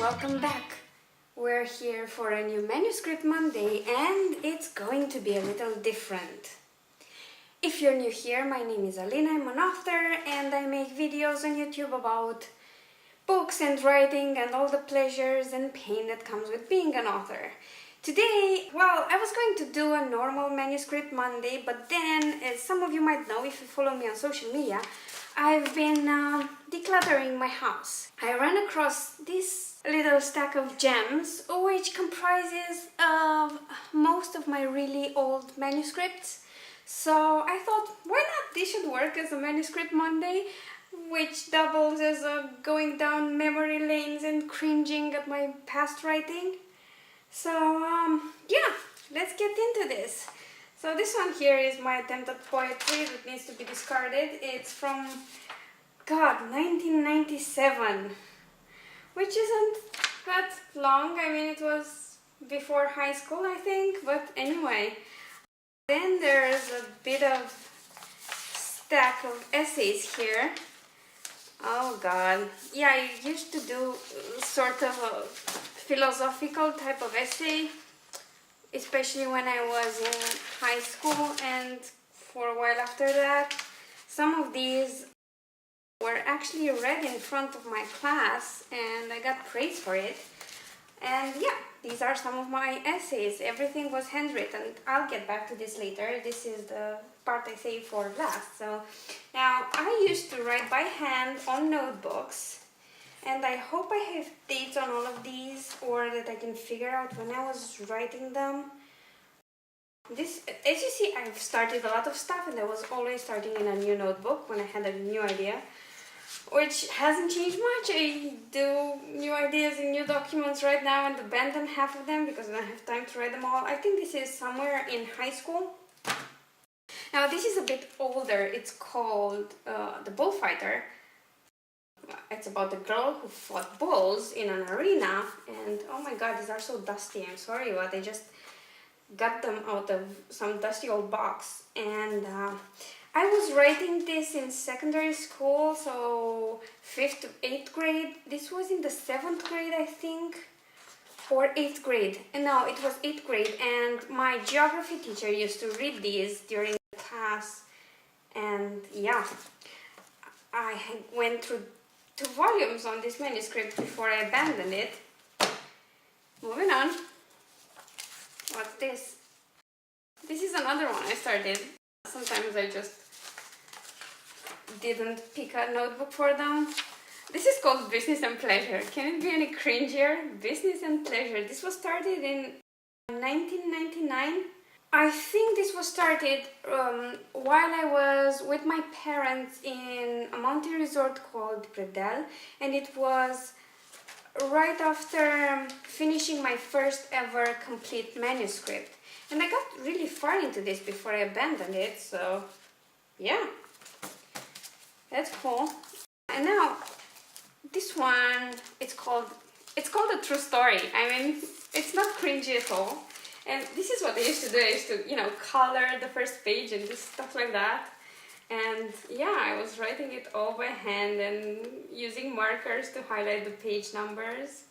welcome back. We're here for a new Manuscript Monday and it's going to be a little different. If you're new here, my name is Alina, I'm an author and I make videos on YouTube about books and writing and all the pleasures and pain that comes with being an author. Today, well, I was going to do a normal Manuscript Monday, but then, as some of you might know if you follow me on social media, I've been decluttering my house. I ran across this little stack of gems, which comprises of most of my really old manuscripts. So I thought, why not? This should work as a Manuscript Monday, which doubles as a going down memory lanes and cringing at my past writing. So yeah, let's get into this. So this one here is my attempt at poetry that needs to be discarded. It's from, God, 1997, which isn't that long. I mean, it was before high school, I think, but anyway. Then there's a bit of stack of essays here. Oh God, yeah, I used to do sort of a philosophical type of essay, especially when I was in high school, and for a while after that. Some of these were actually read in front of my class and I got praise for it. And yeah, these are some of my essays. Everything was handwritten. I'll get back to this later. This is the part I saved for last. So now, I used to write by hand on notebooks, and I hope I have dates on all of these, or that I can figure out when I was writing them. This, as you see, I've started a lot of stuff, and I was always starting in a new notebook when I had a new idea, which hasn't changed much. I do new ideas in new documents right now and abandon half of them because I don't have time to write them all. I think this is somewhere in high school. Now this is a bit older. It's called The Bullfighter. It's about the girl who fought bulls in an arena, and oh my God, these are so dusty. I'm sorry, but I just got them out of some dusty old box. And I was writing this in secondary school, so 5th to 8th grade. This was in the 7th grade, I think, or 8th grade. And no, it was 8th grade, and my geography teacher used to read these during class. And yeah, I went through 2 volumes on this manuscript before I abandoned it. Moving on. What's this? This is another one I started. Sometimes I just didn't pick a notebook for them. This is called Business and Pleasure. Can it be any cringier? Business and Pleasure. This was started in 1999. I think this was started while I was with my parents in a mountain resort called Predel, and it was right after finishing my first ever complete manuscript. And I got really far into this before I abandoned it, so yeah, that's cool. And now this one, it's called A True Story. I mean, it's not cringy at all. And this is what I used to do. I used to, you know, color the first page and do stuff like that. And yeah, I was writing it all by hand and using markers to highlight the page numbers.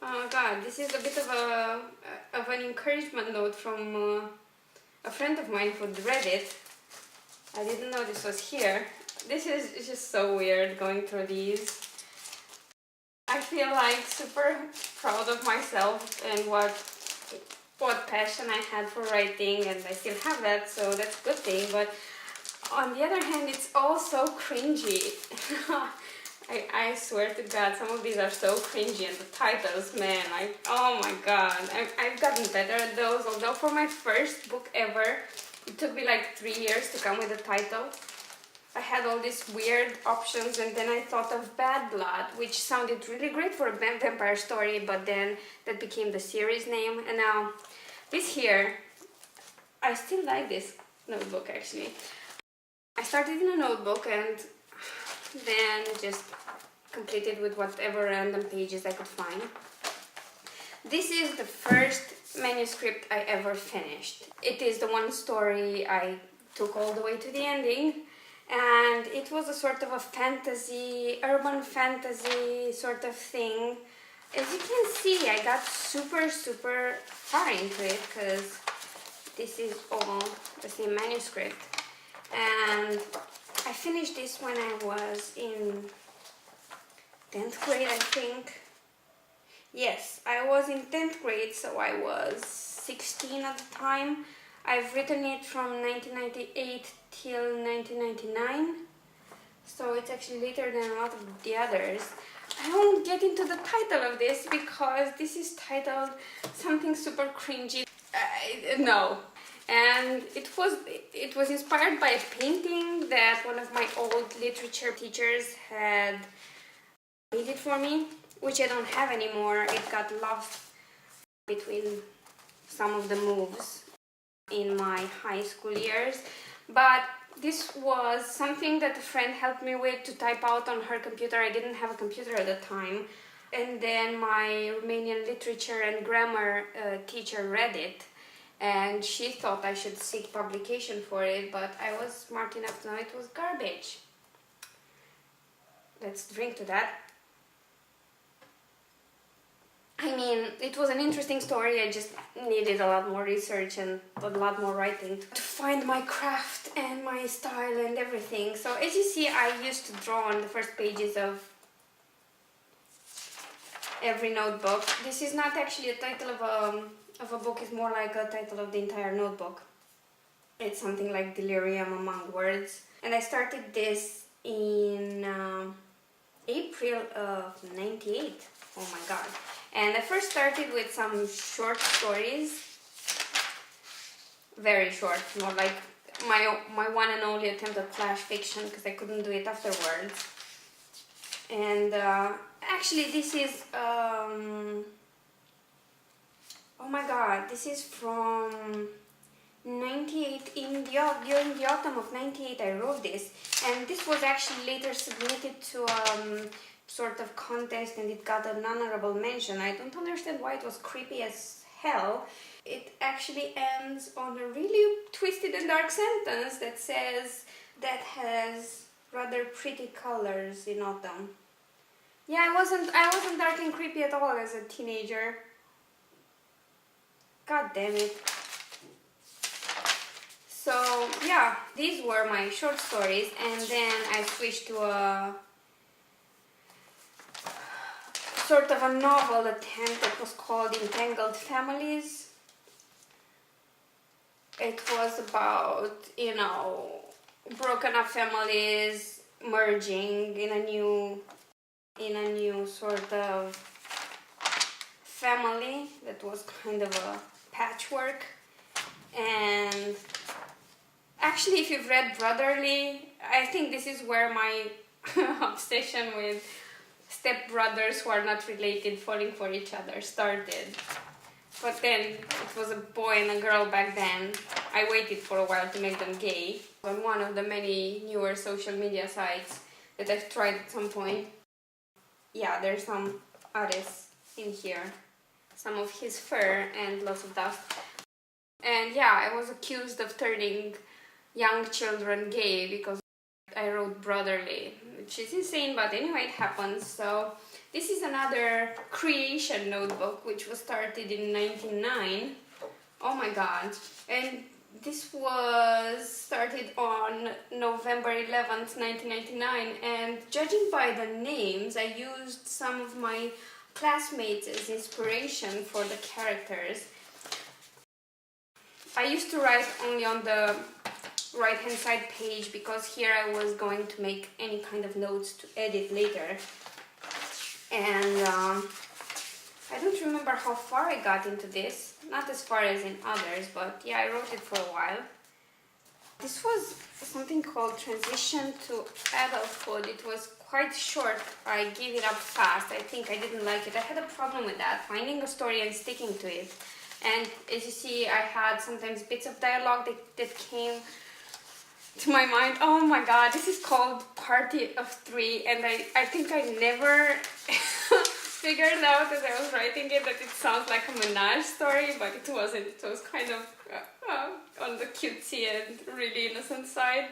Oh God, this is a bit of an encouragement note from a friend of mine who'd read it. I didn't know this was here. This is just so weird going through these. I feel like super proud of myself and what passion I had for writing, and I still have that, so that's a good thing. But on the other hand, it's all so cringy. I swear to God, some of these are so cringy, and the titles, man, oh my God, I've gotten better at those. Although for my first book ever, it took me like 3 years to come with a title. I had all these weird options, and then I thought of Bad Blood, which sounded really great for a vampire story, but then that became the series name. And now this here, I still like this notebook actually. I started in a notebook and then just completed with whatever random pages I could find. This is the first manuscript I ever finished. It is the one story I took all the way to the ending. and it was a sort of a fantasy, urban fantasy sort of thing. As you can see, I got super far into it because this is all the same manuscript, and I finished this when I was in 10th grade, I think. Yes, I was in 10th grade, so I was 16 at the time. I've written it from 1998 till 1999, so it's actually later than a lot of the others. I won't get into the title of this because this is titled something super cringy. No. And it was inspired by a painting that one of my old literature teachers had painted for me, which I don't have anymore. It got lost between some of the moves in my high school years, but this was something that a friend helped me with to type out on her computer. I didn't have a computer at the time, and then my Romanian literature and grammar teacher read it, and she thought I should seek publication for it, but I was smart enough to know it was garbage. Let's drink to that. I mean, it was an interesting story. I just needed a lot more research and a lot more writing to find my craft and my style and everything. So as you see, I used to draw on the first pages of every notebook. This is not actually a title of a book, it's more like a title of the entire notebook. It's something like Delirium Among Words. And I started this in April of 98. Oh my god. And I first started with some short stories, very short, not like my one and only attempt at flash fiction, because I couldn't do it afterwards. And actually this is, oh my god, this is from 98, during the autumn of 98 I wrote this, and this was actually later submitted to sort of contest and it got an honorable mention. I don't understand why it was creepy as hell. It actually ends on a really twisted and dark sentence that says, that has rather pretty colors in autumn. Yeah, I wasn't dark and creepy at all as a teenager. God damn it. So yeah, these were my short stories, and then I switched to a sort of a novel attempt that was called Entangled Families. It was about, you know, broken up families merging in a new sort of family that was kind of a patchwork. And actually, if you've read Brotherly, I think this is where my obsession with stepbrothers who are not related falling for each other started. But then it was a boy and a girl back then. I waited for a while to make them gay on one of the many newer social media sites that I've tried at some point. Yeah, there's some artists in here, some of his fur and lots of dust. And yeah, I was accused of turning young children gay because I wrote Brotherly, which is insane, but anyway, it happens. So this is another creation notebook, which was started in 1999. Oh my god. And this was started on November 11th, 1999, and judging by the names, I used some of my classmates as inspiration for the characters. I used to write only on the right hand side page because here I was going to make any kind of notes to edit later, and I don't remember how far I got into this, not as far as in others, but yeah, I wrote it for a while. This was something called Transition to Adulthood. It was quite short. I gave it up fast. I think I didn't like it. I had a problem with that, finding a story and sticking to it. And as you see, I had sometimes bits of dialogue that came to my mind. Oh my god, this is called Party of Three, and I think I never figured out as I was writing it that it sounds like a menage story, but it wasn't. It was kind of on the cutesy and really innocent side.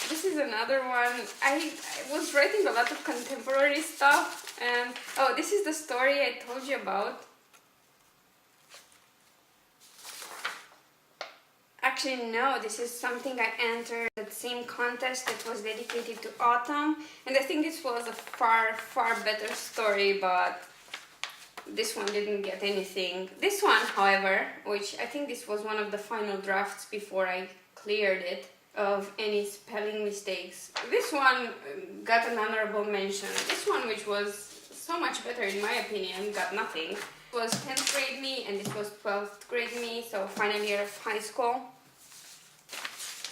this is another one. I was writing a lot of contemporary stuff, and oh, this is the story I told you about. Actually, no, this is something I entered the same contest that was dedicated to autumn, and I think this was a far, far better story, but this one didn't get anything. This one, however, which I think this was one of the final drafts before I cleared it of any spelling mistakes. This one got an honorable mention. This one, which was so much better in my opinion, got nothing. It was 10th grade me and this was 12th grade me, so final year of high school.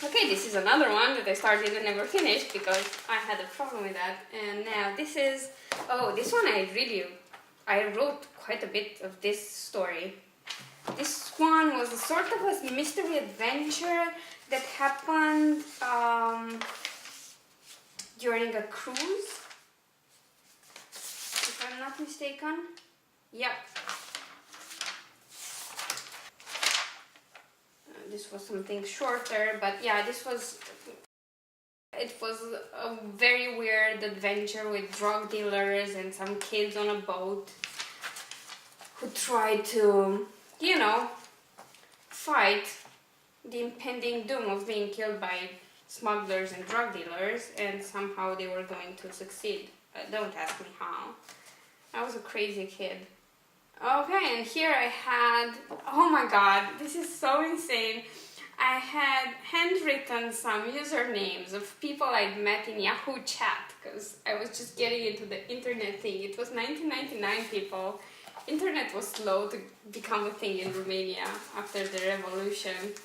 Okay, this is another one that I started and never finished because I had a problem with that. And now this is, oh, this one I wrote quite a bit of this story. This one was a sort of a mystery adventure that happened during a cruise, if I'm not mistaken. Yep. This was something shorter, but yeah, it was a very weird adventure with drug dealers and some kids on a boat who tried to, you know, fight the impending doom of being killed by smugglers and drug dealers, and somehow they were going to succeed. Don't ask me how. I was a crazy kid. Okay, and here I had, oh my god, this is so insane. I had handwritten some usernames of people I'd met in Yahoo chat, because I was just getting into the internet thing. It was 1999, people. Internet was slow to become a thing in Romania after the revolution.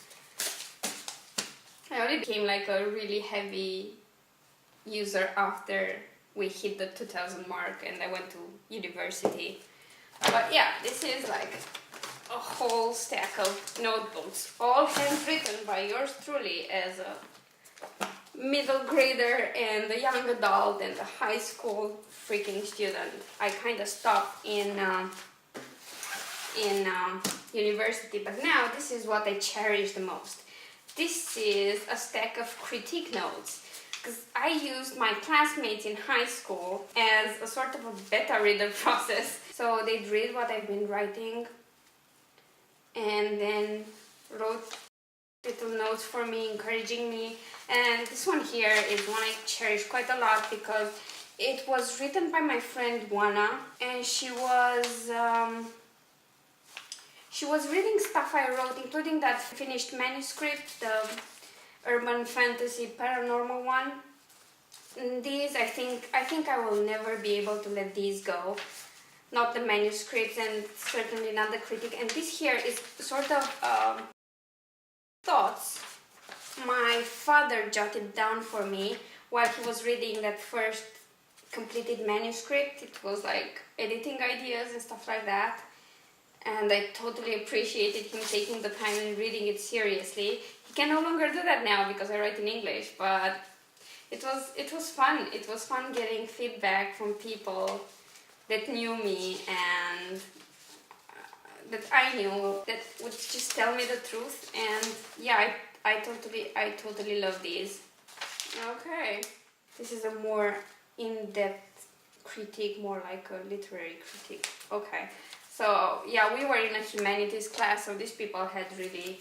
I only became like a really heavy user after we hit the 2000 mark and I went to university. But yeah, this is like a whole stack of notebooks, all handwritten by yours truly as a middle grader and a young adult and a high school freaking student. I kind of stopped in university, but now this is what I cherish the most. This is a stack of critique notes, because I used my classmates in high school as a sort of a beta reader process. So they'd read what I've been writing and then wrote little notes for me, encouraging me. And this one here is one I cherish quite a lot because it was written by my friend Juana, and she was reading stuff I wrote, including that finished manuscript, the urban fantasy paranormal one. And these, I think I will never be able to let these go. Not the manuscripts and certainly not the critic. And this here is sort of thoughts my father jotted down for me while he was reading that first completed manuscript. It was like editing ideas and stuff like that. And I totally appreciated him taking the time and reading it seriously. He can no longer do that now because I write in English, but it was fun. It was fun getting feedback from people that knew me and that I knew, that would just tell me the truth. And yeah, I totally love these. Okay, this is a more in-depth critique, more like a literary critique. Okay, so yeah, we were in a humanities class, so these people had really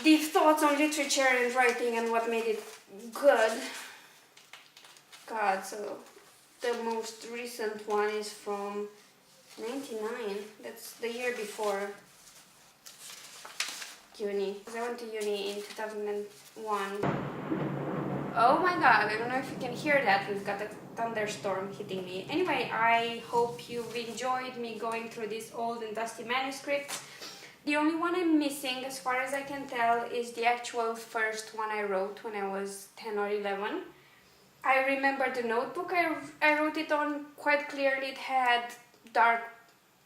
deep thoughts on literature and writing and what made it good. God, so the most recent one is from 99. That's the year before uni. Because I went to uni in 2001. Oh my god, I don't know if you can hear that. We've got a thunderstorm hitting me. Anyway, I hope you've enjoyed me going through these old and dusty manuscripts. The only one I'm missing, as far as I can tell, is the actual first one I wrote when I was 10 or 11. I remember the notebook I wrote it on quite clearly. It had dark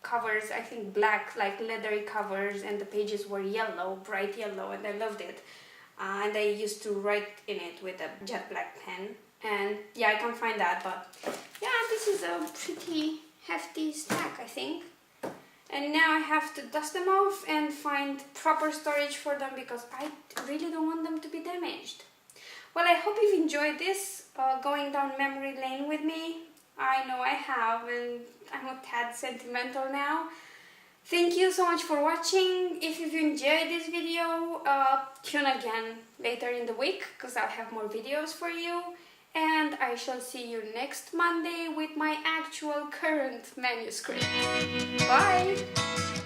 covers, I think black, like leathery covers, and the pages were yellow, bright yellow, and I loved it. And I used to write in it with a jet black pen. And yeah, I can't find that, but yeah, this is a pretty hefty stack, I think. And now I have to dust them off and find proper storage for them because I really don't want them to be damaged. Well, I hope you've enjoyed this, going down memory lane with me. I know I have, and I'm a tad sentimental now. Thank you so much for watching. If you've enjoyed this video, tune again later in the week, because I'll have more videos for you. And I shall see you next Monday with my actual current manuscript. Bye!